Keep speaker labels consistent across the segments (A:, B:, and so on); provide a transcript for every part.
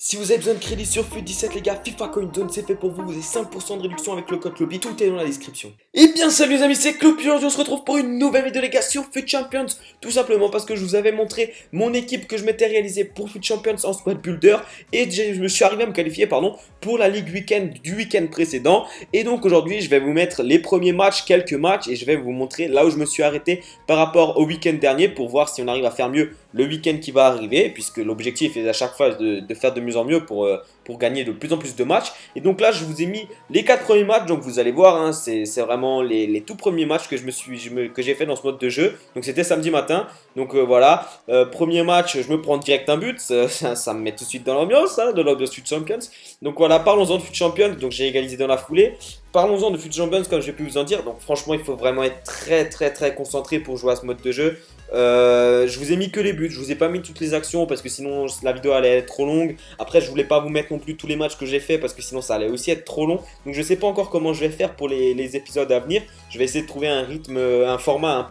A: Si vous avez besoin de crédit sur FUT17 les gars, FIFA Coin Zone c'est fait pour vous, vous avez 5% de réduction avec le code Clopy, tout est dans la description. Et bien salut les amis, c'est Clopy, aujourd'hui on se retrouve pour une nouvelle vidéo les gars sur FUT Champions. Tout simplement parce que je vous avais montré mon équipe que je m'étais réalisée pour FUT Champions en Squad Builder. Et je me suis arrivé à me qualifier pour la Ligue Weekend du week-end précédent. Et donc aujourd'hui je vais vous mettre les premiers matchs, quelques matchs, et je vais vous montrer là où je me suis arrêté par rapport au week-end dernier pour voir si on arrive à faire mieux le week-end qui va arriver, puisque l'objectif est à chaque fois de faire de mieux en mieux pour gagner de plus en plus de matchs. Et donc là je vous ai mis les 4 premiers matchs, donc vous allez voir hein, c'est vraiment les tout premiers matchs que j'ai fait dans ce mode de jeu. Donc c'était samedi matin, donc voilà, premier match je me prends direct un but, ça me met tout de suite dans l'ambiance hein, de l'ambiance FUT Champions. Donc voilà, parlons-en de FUT Champions, donc j'ai égalisé dans la foulée. Parlons-en de FUT Champions comme j'ai pu vous en dire. Donc franchement il faut vraiment être très concentré pour jouer à ce mode de jeu. Je vous ai mis que les buts, je vous ai pas mis toutes les actions parce que sinon la vidéo allait être trop longue. Après je voulais pas vous mettre non plus tous les matchs que j'ai fait parce que sinon ça allait aussi être trop long. Donc je sais pas encore comment je vais faire pour les épisodes à venir. Je vais essayer de trouver un rythme, un format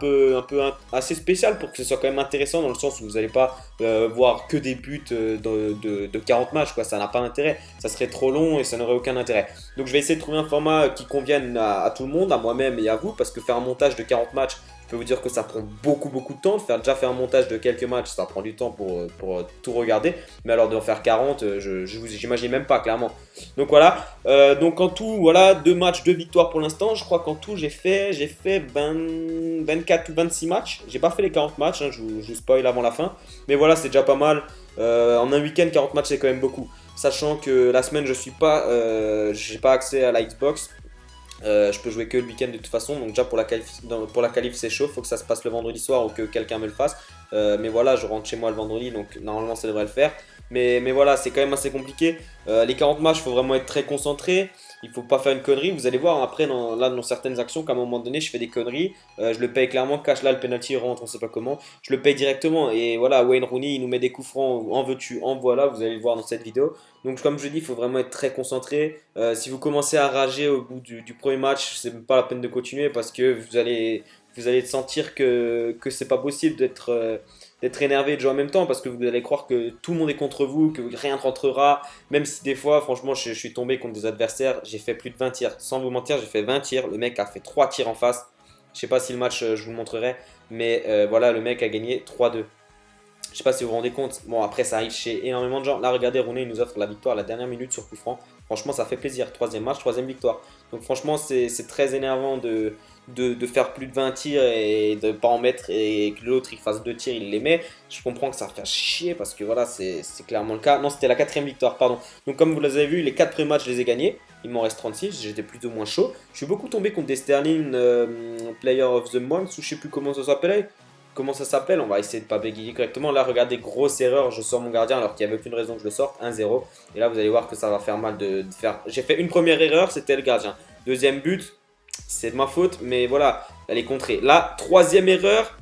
A: assez spécial pour que ce soit quand même intéressant, dans le sens où vous n'allez pas voir que des buts de 40 matchs quoi. Ça n'a pas d'intérêt, ça serait trop long et ça n'aurait aucun intérêt. Donc je vais essayer de trouver un format qui convienne à tout le monde, à moi-même et à vous, parce que faire un montage de 40 matchs, je peux vous dire que ça prend beaucoup de temps. Déjà faire un montage de quelques matchs, ça prend du temps pour tout regarder. Mais alors d'en faire 40, j'imagine même pas clairement. Donc voilà, donc en tout, voilà, 2 matchs, 2 victoires pour l'instant. Je crois qu'en tout j'ai fait 24 ou 26 matchs. J'ai pas fait les 40 matchs, hein, je vous spoil avant la fin. Mais voilà, c'est déjà pas mal. En un week-end, 40 matchs c'est quand même beaucoup. Sachant que la semaine j'ai pas accès à la Xbox. Je peux jouer que le week-end de toute façon, donc déjà pour la qualif c'est chaud, faut que ça se passe le vendredi soir ou que quelqu'un me le fasse. Mais voilà, je rentre chez moi le vendredi, donc normalement ça devrait le faire. Mais voilà, c'est quand même assez compliqué. Les 40 matchs, il faut vraiment être très concentré. Il faut pas faire une connerie. Vous allez voir après dans certaines actions qu'à un moment donné je fais des conneries. Je le paye clairement cash, là le penalty rentre, on sait pas comment. Je le paye directement et voilà, Wayne Rooney il nous met des coups francs, en veux-tu, en voilà, vous allez le voir dans cette vidéo. Donc comme je dis, il faut vraiment être très concentré. Si vous commencez à rager au bout du premier match, c'est même pas la peine de continuer parce que vous allez sentir que c'est pas possible d'être énervé et de jouer en même temps, parce que vous allez croire que tout le monde est contre vous, que rien ne rentrera. Même si des fois, franchement, je suis tombé contre des adversaires, j'ai fait plus de 20 tirs. Sans vous mentir, j'ai fait 20 tirs. Le mec a fait 3 tirs en face. Je sais pas si le match, je vous le montrerai. Mais voilà, le mec a gagné 3-2. Je sais pas si vous vous rendez compte. Bon, après, ça arrive chez énormément de gens. Là, regardez, Rooney, il nous offre la victoire à la dernière minute sur coup franc. Franchement, ça fait plaisir. 3e match, 3e victoire. Donc, franchement, c'est très énervant de faire plus de 20 tirs et de ne pas en mettre et que l'autre il fasse 2 tirs, il les met. Je comprends que ça fait chier parce que voilà, c'est clairement le cas. Non, c'était la 4e victoire, pardon. Donc, comme vous l'avez vu, les 4 premiers matchs, je les ai gagnés. Il m'en reste 36, j'étais plus ou moins chaud. Je suis beaucoup tombé contre des Sterling Player of the Month, ou je sais plus comment ça s'appelait. Comment ça s'appelle? On va essayer de ne pas bégayer correctement. Là, regardez, grosse erreur, je sors mon gardien alors qu'il n'y avait aucune raison que je le sorte. 1-0. Et là, vous allez voir que ça va faire mal de faire. J'ai fait une première erreur, c'était le gardien. Deuxième but, c'est de ma faute, mais voilà, elle est contrée. Là, 3e erreur,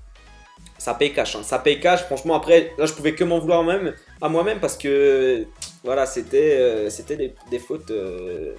A: ça paye cash. Hein. Ça paye cash, franchement. Après, là, je pouvais que m'en vouloir à moi-même parce que voilà, c'était des fautes de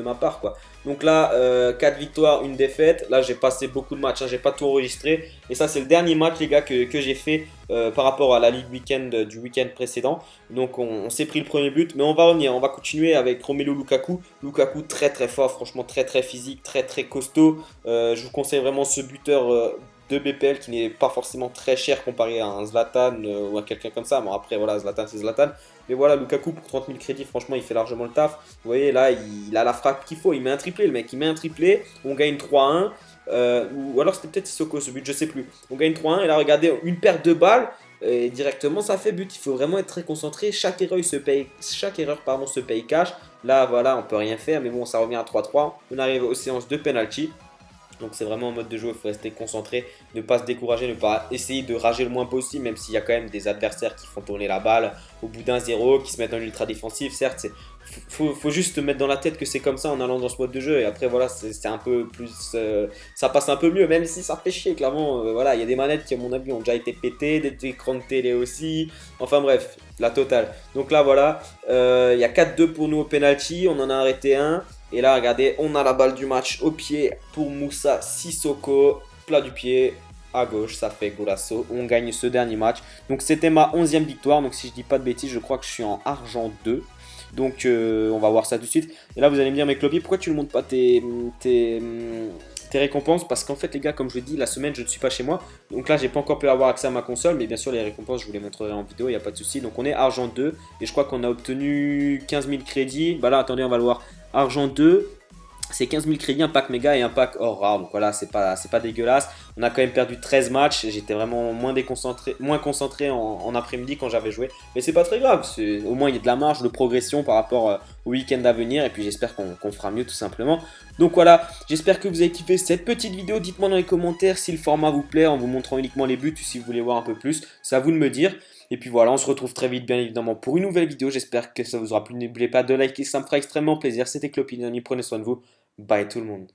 A: ma part quoi. Donc là, 4 victoires, 1 défaite. Là, j'ai passé beaucoup de matchs, hein, j'ai pas tout enregistré. Et ça, c'est le dernier match, les gars, que j'ai fait par rapport à la Ligue Weekend du week-end précédent. Donc, on s'est pris le premier but, mais on va revenir. On va continuer avec Romelu Lukaku. Lukaku, très fort, franchement, très physique, très costaud. Je vous conseille vraiment ce buteur de BPL qui n'est pas forcément très cher comparé à un Zlatan ou à quelqu'un comme ça. Bon, après, voilà, Zlatan, c'est Zlatan. Mais voilà, Lukaku pour 30 000 crédits, franchement, il fait largement le taf. Vous voyez, là, il a la frappe qu'il faut. Il met un triplé, le mec. Il met un triplé. On gagne 3-1. Ou alors, c'était peut-être Sissoko, ce but, je sais plus. On gagne 3-1. Et là, regardez, une perte de balles. Et directement, ça fait but. Il faut vraiment être très concentré. Chaque erreur se paye cash. Là, voilà, on peut rien faire. Mais bon, ça revient à 3-3. On arrive aux séances de penalty. Donc c'est vraiment en mode de jeu, il faut rester concentré, ne pas se décourager, ne pas essayer de rager le moins possible, même s'il y a quand même des adversaires qui font tourner la balle au bout d'1-0, qui se mettent en ultra défensif. Certes, faut juste te mettre dans la tête que c'est comme ça en allant dans ce mode de jeu, et après voilà, c'est un peu plus, ça passe un peu mieux, même si ça fait chier clairement. Voilà, il y a des manettes qui à mon avis ont déjà été pétées, des écrans de télé aussi, enfin bref, la totale. Donc là voilà, il y a 4-2 pour nous au penalty, on en a arrêté un. Et là, regardez, on a la balle du match au pied pour Moussa Sissoko. Plat du pied. à gauche, ça fait Golasso. On gagne ce dernier match. Donc c'était ma 11e victoire. Donc si je dis pas de bêtises, je crois que je suis en argent 2. Donc on va voir ça tout de suite. Et là vous allez me dire, mais Clopier, pourquoi tu ne montes pas tes récompenses? Parce qu'en fait les gars, comme je vous dis, la semaine je ne suis pas chez moi. Donc là j'ai pas encore pu avoir accès à ma console. Mais bien sûr les récompenses je vous les montrerai en vidéo, il n'y a pas de souci. Donc on est argent 2. Et je crois qu'on a obtenu 15 000 crédits. Bah là attendez, on va le voir. Argent 2. C'est 15 000 crédits, un pack méga et un pack or rare. Donc voilà, c'est pas dégueulasse. On a quand même perdu 13 matchs. J'étais vraiment moins concentré en après-midi quand j'avais joué. Mais c'est pas très grave. Au moins, il y a de la marge de progression par rapport au week-end à venir. Et puis j'espère qu'on fera mieux tout simplement. Donc voilà, j'espère que vous avez kiffé cette petite vidéo. Dites-moi dans les commentaires si le format vous plaît en vous montrant uniquement les buts ou si vous voulez voir un peu plus. C'est à vous de me dire. Et puis voilà, on se retrouve très vite bien évidemment pour une nouvelle vidéo. J'espère que ça vous aura plu. N'oubliez pas de liker, ça me fera extrêmement plaisir. C'était Clopier, prenez soin de vous. Bye tout le monde.